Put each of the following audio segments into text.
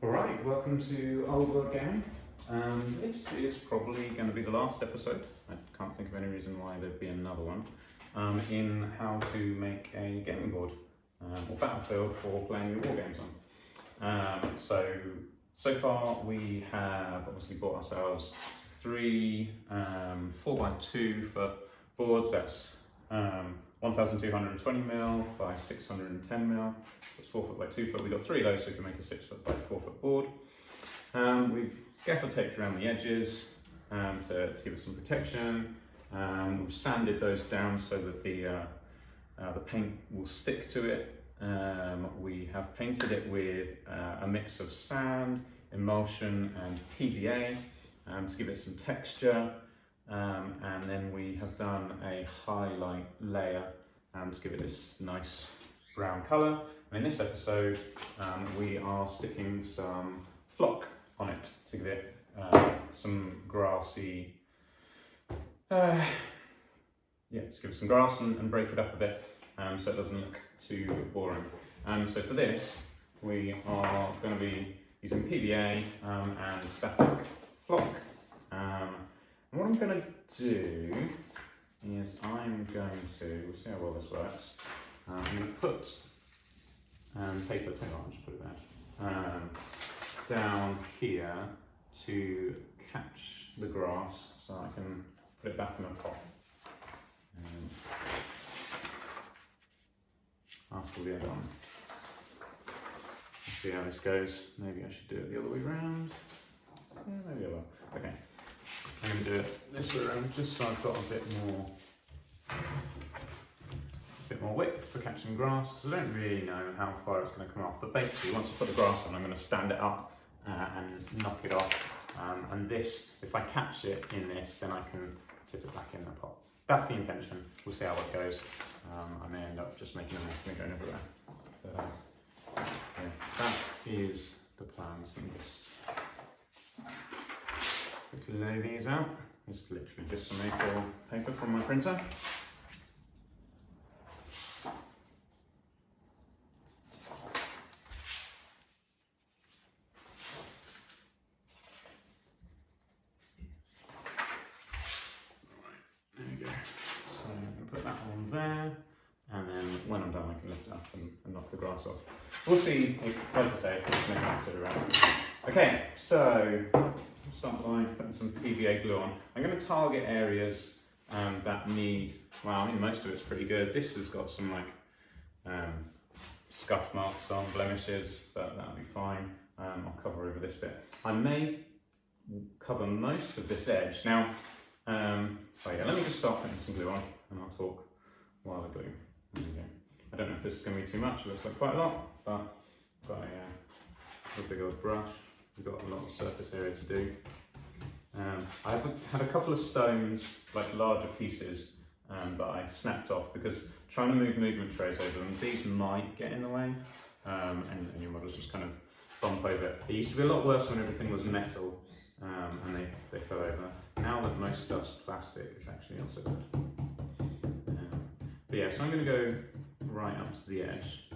Alright, welcome to Old Wargaming. This is probably going to be the last episode. I can't think of any reason why there'd be another one. In how to make a gaming board or battlefield for playing your wargames on. So far we have obviously bought ourselves three 4x2 foot boards. That's 1220mm by 610mm, so it's 4 foot by 2 foot. We've got three of those, so we can make a 6 foot by 4 foot board. We've gaffer taped around the edges to give it some protection. We've sanded those down so that the paint will stick to it. We have painted it with a mix of sand, emulsion and PVA to give it some texture. And then we have done a highlight layer to give it this nice brown colour. And in this episode, we are sticking some flock on it to give it some grassy, just give it some grass and break it up a bit so it doesn't look too boring. So for this, we are going to be using PVA and static flock. And what I'm going to do is we'll see how well this works. I'm going to put paper, I'll just put it there, down here to catch the grass so I can put it back in the pot. After we are done. Let's see how this goes. Maybe I should do it the other way around. Yeah, maybe I will. Okay. I'm going to do it this way around just so I've got a bit more width for catching grass, because I don't really know how far it's going to come off. But basically, once I put the grass on, I'm going to stand it up and knock it off. And this, if I catch it in this, then I can tip it back in the pot. That's the intention. We'll see how it goes. I may end up just making a mess and going everywhere. But yeah, that is the plan. So I'm just quickly lay these out. This is literally just some A4 paper from my printer. And then when I'm done, I can lift it up and knock the grass off. We'll see, like I say, if it's making that sort of around. Okay, so I'll start by putting some PVA glue on. I'm going to target areas that need, well, I mean, most of it's pretty good. This has got some scuff marks on, blemishes, but that'll be fine. I'll cover over this bit. I may cover most of this edge. Now, let me just start putting some glue on and I'll talk while I glue. There we go. I don't know if this is going to be too much, it looks like quite a lot, but I've got a big old brush. We've got a lot of surface area to do. I've had a couple of stones, like larger pieces, that I snapped off because trying to move movement trays over them, these might get in the way, and your models just kind of bump over it. It used to be a lot worse when everything was metal and they fell over. Now that most stuff's plastic, it's actually not so good. But yeah, so I'm going to go right up to the edge.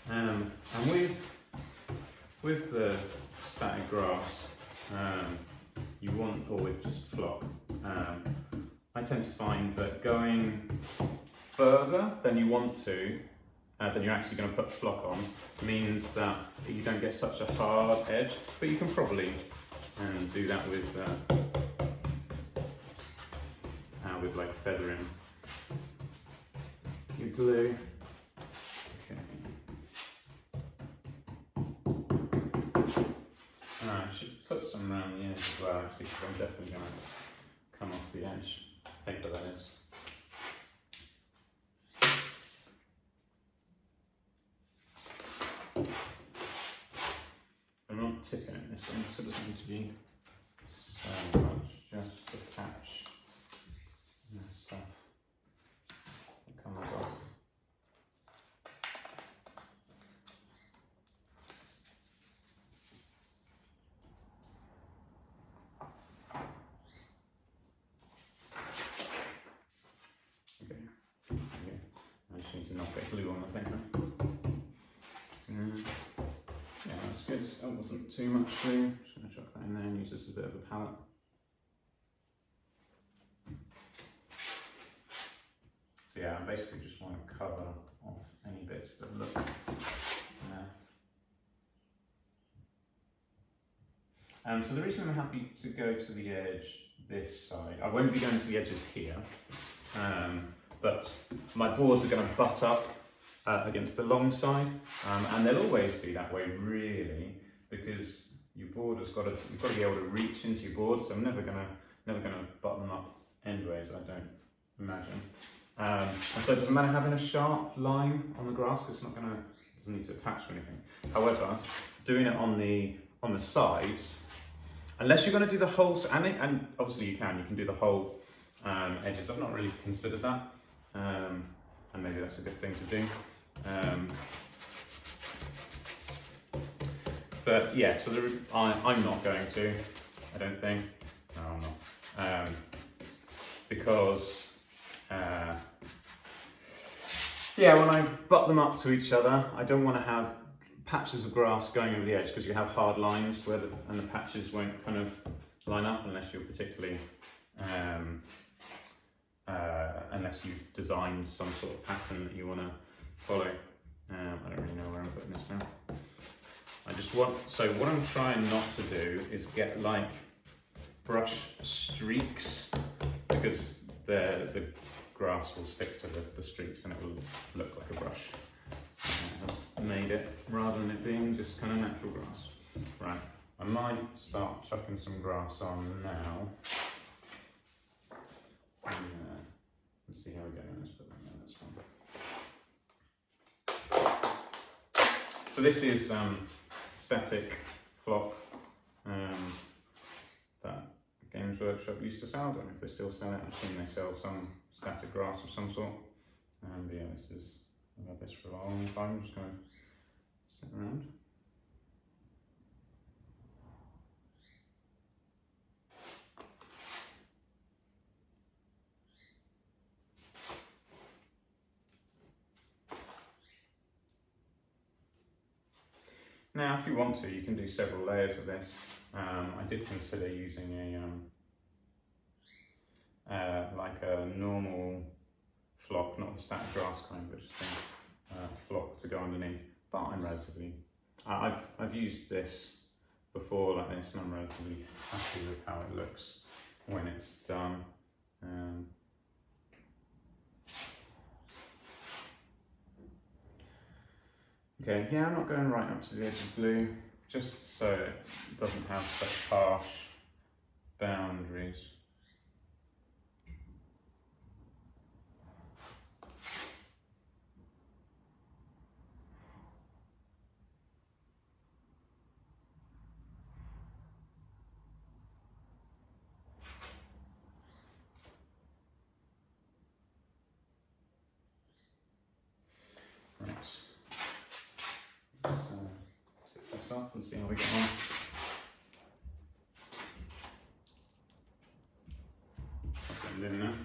And with the static grass, you want, or with just flock, I tend to find that going further than you want to, than you're actually going to put flock on, means that you don't get such a hard edge. But you can probably do that with like feathering your glue. Okay. I should put some around the edge as well, actually, because I'm definitely going to come off the edge. Paper, that is. I'm not tipping it this one, so it doesn't need to be so much, just to catch stuff that comes off. Okay, I just need to knock that glue on the paper. because it wasn't too much glue. Just going to chuck that in there and use this as a bit of a palette. So yeah, I basically just want to cover off any bits that look so the reason I'm happy to go to the edge this side, I won't be going to the edges here, but my boards are going to butt up against the long side, and they'll always be that way really, because your board has got to, you've got to be able to reach into your board, so I'm never gonna butt them up endways, I don't imagine. And so it doesn't matter having a sharp line on the grass, because it's doesn't need to attach to anything. However, doing it on the sides, unless you're going to do the whole, and obviously you can do the whole edges. I've not really considered that, and maybe that's a good thing to do. But yeah, so I'm not going to, I don't think. No, I'm not. Because, yeah, when I butt them up to each other, I don't want to have patches of grass going over the edge, because you have hard lines where and the patches won't kind of line up unless you're particularly, unless you've designed some sort of pattern that you want to follow. I don't really know where I'm putting this now. So what I'm trying not to do is get like brush streaks, because the grass will stick to the streaks and it will look like a brush. Has made it, rather than it being just kind of natural grass. Right, I might start chucking some grass on now. Let's see how we go. Let's put that there, that's fine. So this is static flock that Games Workshop used to sell. I don't know if they still sell it. I've seen they sell some static grass of some sort. But yeah, I've had this for a long time. I'm just going to sit around. Now, if you want to, you can do several layers of this. I did consider using like a normal flock, not the static grass kind, but just a flock to go underneath. But I'm relatively, I've used this before like this, and I'm relatively happy with how it looks when it's done. Okay, yeah, I'm not going right up to the edge of glue, just so it doesn't have such harsh boundaries. Right. Take this off and see how we get on. Put them in there.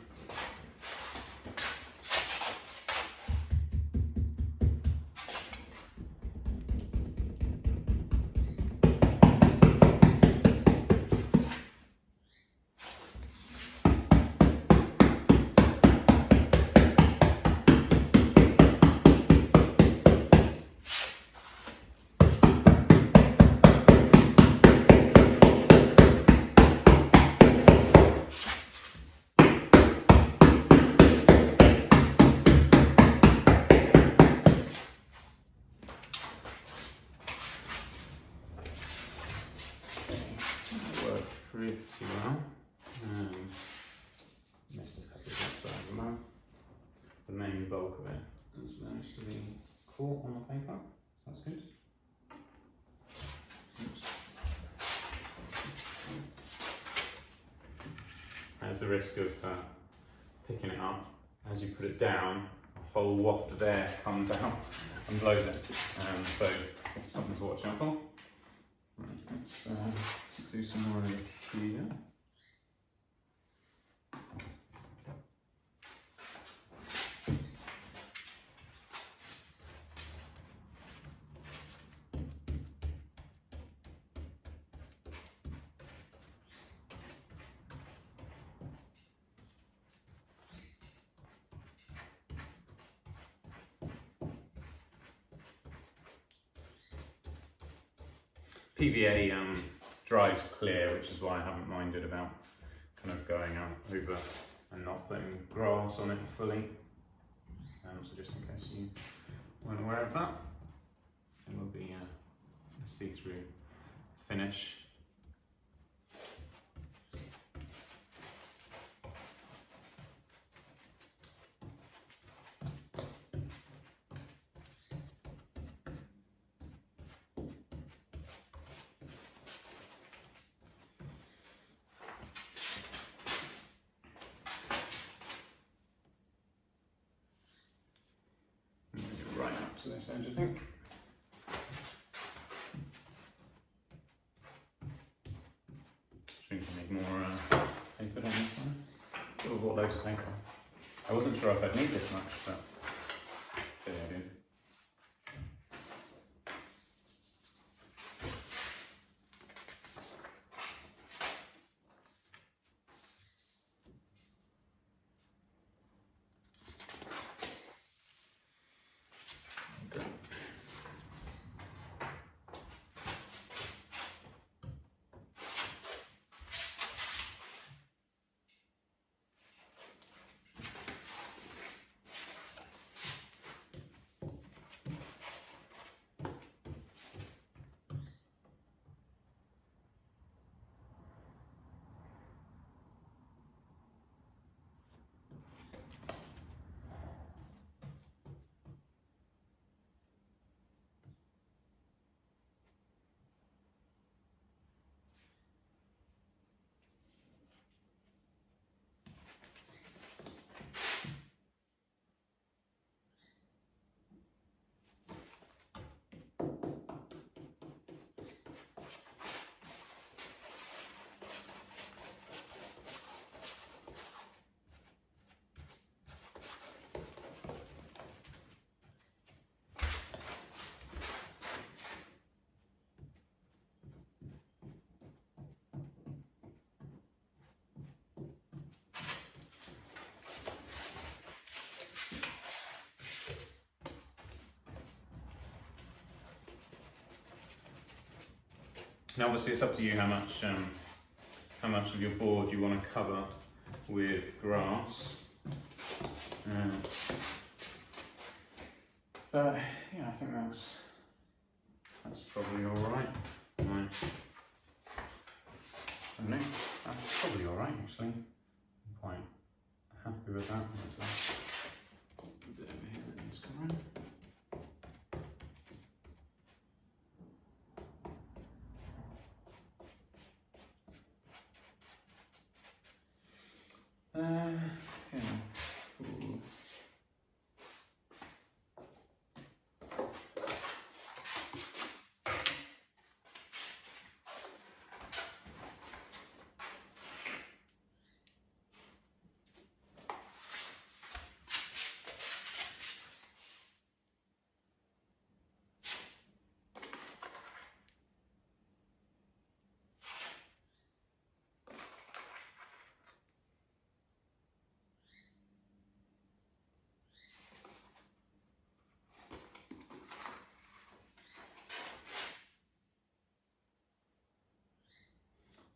Pretty well. Missed a couple of bits, but as well. The main bulk of it has managed to be caught on the paper. That's good. Oops. There's the risk of picking it up. As you put it down, a whole waft of air comes out and blows it. So something to watch out for. Right, let's do some more here. PVA dries clear, which is why I haven't minded about kind of going out over and not putting grass on it fully. So just in case you weren't aware of that, it will be a see-through finish. Right up to this edge, I think. We can make more paper on this one. Oh, bought loads of paper. I wasn't sure if I'd need this much, but clearly I do. Now obviously it's up to you how much of your board you want to cover with grass. But yeah, I think that's probably all right. I don't know, that's probably all right actually. I'm quite happy with that. There's a bit over here that needs to come around. Okay. Ooh.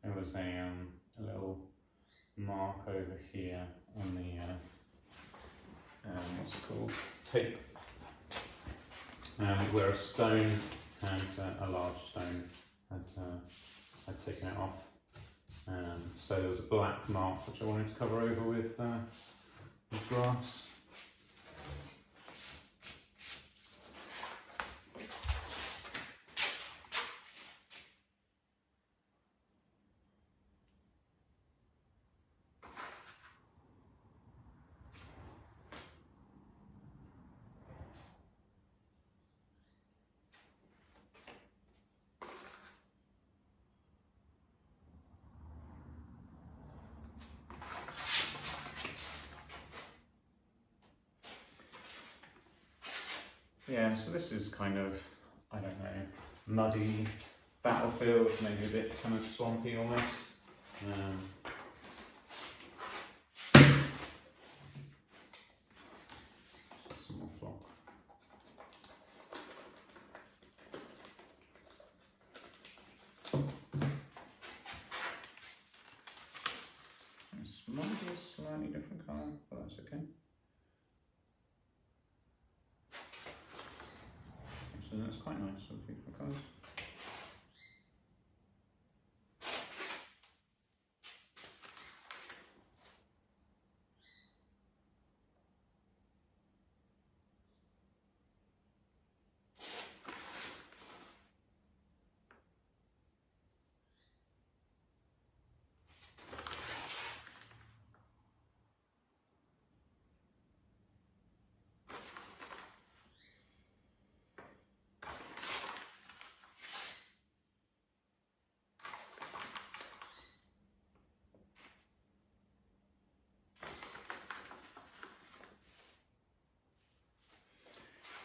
There was a little mark over here on the what's it called, tape, where a stone and a large stone had taken it off. So there was a black mark which I wanted to cover over with grass. Yeah, so this is kind of, I don't know, muddy battlefield, maybe a bit kind of swampy almost. Some more flock. slightly different colour, but that's okay. Actually, that's quite nice with different colours.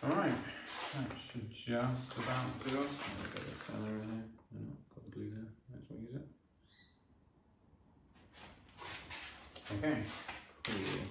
Alright, that should just about do us. I'll get the colour in here. No, got the glue there. Might as well use it. Okay, cool.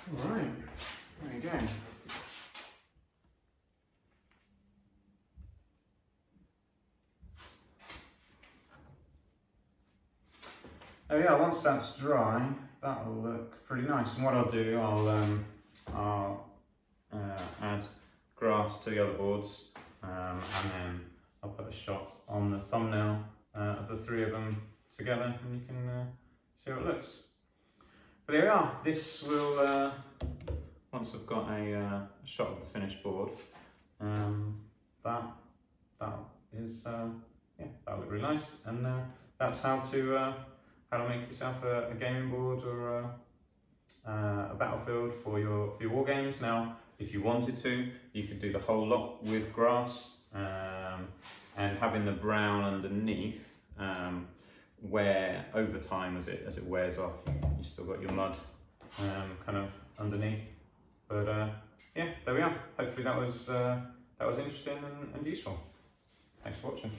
Alright, there you go. Oh yeah, once that's dry, that'll look pretty nice. And what I'll do, I'll add grass to the other boards, and then I'll put a shot on the thumbnail of the three of them together, and you can see how it looks. But there we are. This will, once I've got a shot of the finished board, that is, yeah, that'll look really nice. And that's how to make yourself a gaming board or a battlefield for your war games. Now, if you wanted to, you could do the whole lot with grass, and having the brown underneath, where over time as it wears off, you still got your mud kind of underneath. But yeah, there we are. Hopefully that was interesting and useful. Thanks for watching.